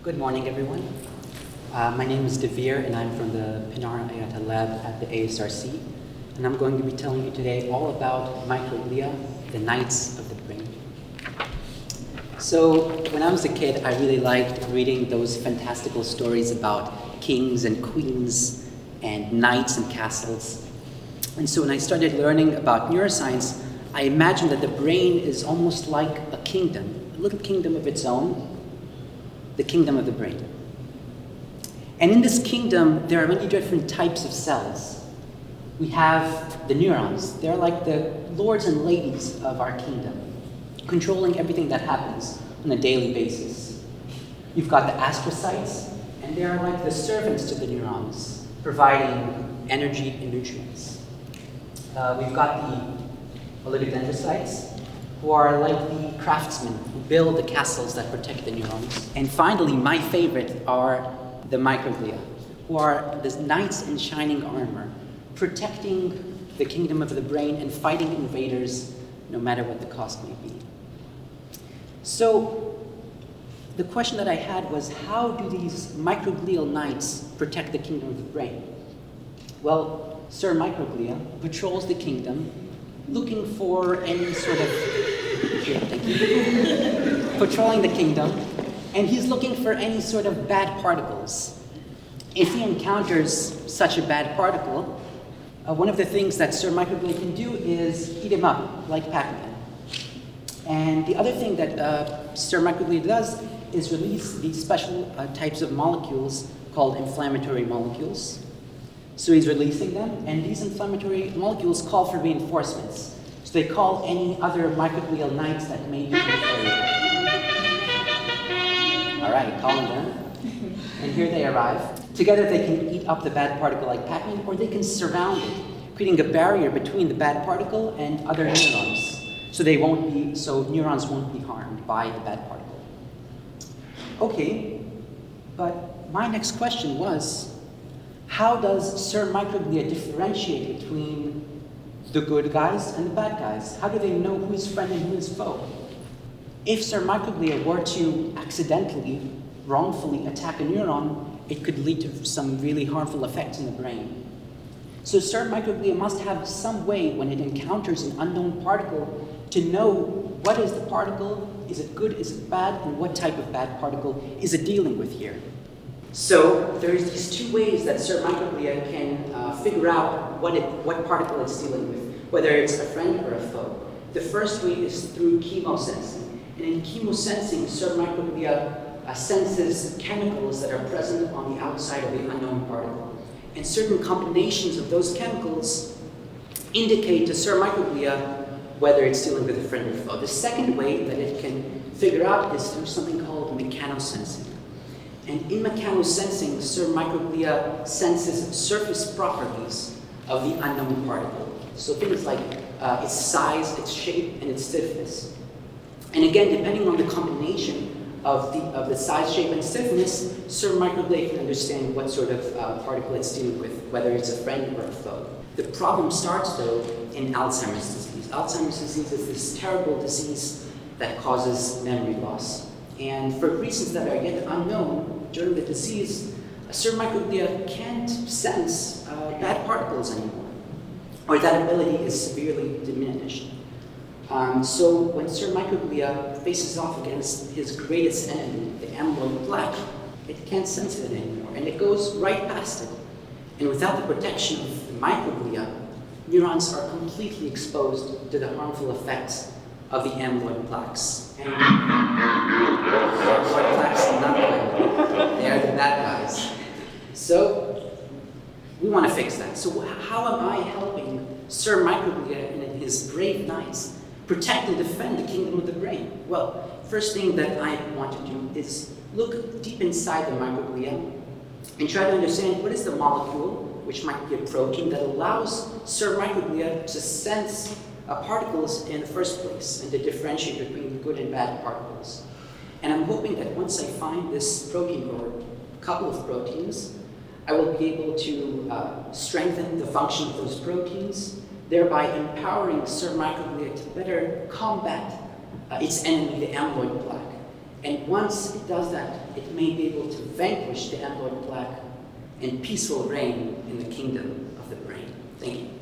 Good morning, everyone. My name is Dvir, and I'm from the Pinar Ayata lab at the ASRC. And I'm going to be telling you today all about microglia, the knights of the brain. So when I was a kid, I really liked reading those fantastical stories about kings and queens and knights and castles. And so when I started learning about neuroscience, I imagined that the brain is almost like a kingdom, a little kingdom of its own, the kingdom of the brain. And in this kingdom, there are many different types of cells. We have the neurons. They're like the lords and ladies of our kingdom, controlling everything that happens on a daily basis. You've got the astrocytes, and they are like the servants to the neurons, providing energy and nutrients. We've got the oligodendrocytes, who are like the craftsmen who build the castles that protect the neurons. And finally, my favorite are the microglia, who are the knights in shining armor, protecting the kingdom of the brain and fighting invaders no matter what the cost may be. So the question that I had was, how do these microglial knights protect the kingdom of the brain? Well, Sir Microglia patrols the kingdom looking for any sort of, patrolling the kingdom, and he's looking for any sort of bad particles. If he encounters such a bad particle, one of the things that Sir Microglia can do is heat him up, like Pac-Man. And the other thing that Sir Microglia does is release these special types of molecules called inflammatory molecules. So he's releasing them, and these inflammatory molecules call for reinforcements. So they call any other microglial knights that may be inferior. All right, calling them. And here they arrive. Together they can eat up the bad particle like Pac-Man, or they can surround it, creating a barrier between the bad particle and other neurons. So neurons won't be harmed by the bad particle. Okay, but my next question was, how does Sir Microglia differentiate between the good guys and the bad guys? How do they know who is friend and who is foe? If Sir Microglia were to accidentally, wrongfully attack a neuron, it could lead to some really harmful effects in the brain. So Sir Microglia must have some way when it encounters an unknown particle to know what is the particle, is it good, is it bad, and what type of bad particle is it dealing with here. So there's these two ways that Sir Microglia can figure out what particle it's dealing with, whether it's a friend or a foe. The first way is through chemosensing. And in chemosensing, Sir Microglia senses chemicals that are present on the outside of the unknown particle. And certain combinations of those chemicals indicate to Sir Microglia whether it's dealing with a friend or foe. The second way that it can figure out is through something called mechanosensing. And in mechanosensing, Sir Microglia senses surface properties of the unknown particle. So things like its size, its shape, and its stiffness. And again, depending on the combination of the size, shape, and stiffness, Sir Microglia can understand what sort of particle it's dealing with, whether it's a friend or a foe. The problem starts, though, in Alzheimer's disease. Alzheimer's disease is this terrible disease that causes memory loss. And for reasons that are yet unknown, during the disease, Sir Microglia can't sense bad particles anymore, or that ability is severely diminished. So when Sir Microglia faces off against his greatest enemy, the amyloid plaque, it can't sense it anymore, and it goes right past it. And without the protection of the microglia, neurons are completely exposed to the harmful effects of the amyloid plaques. And amyloid plaques are not good. They are the bad guys. So we want to fix that. So how am I helping Sir Microglia and his brave knights protect and defend the kingdom of the brain? Well, first thing that I want to do is look deep inside the microglia and try to understand what is the molecule, which might be a protein, that allows Sir Microglia to sense particles in the first place and to differentiate between good and bad particles. And I'm hoping that once I find this protein or a couple of proteins, I will be able to strengthen the function of those proteins, thereby empowering Sir Microglia to better combat its enemy, the amyloid plaque. And once it does that, it may be able to vanquish the amyloid plaque and peaceful reign in the kingdom of the brain. Thank you.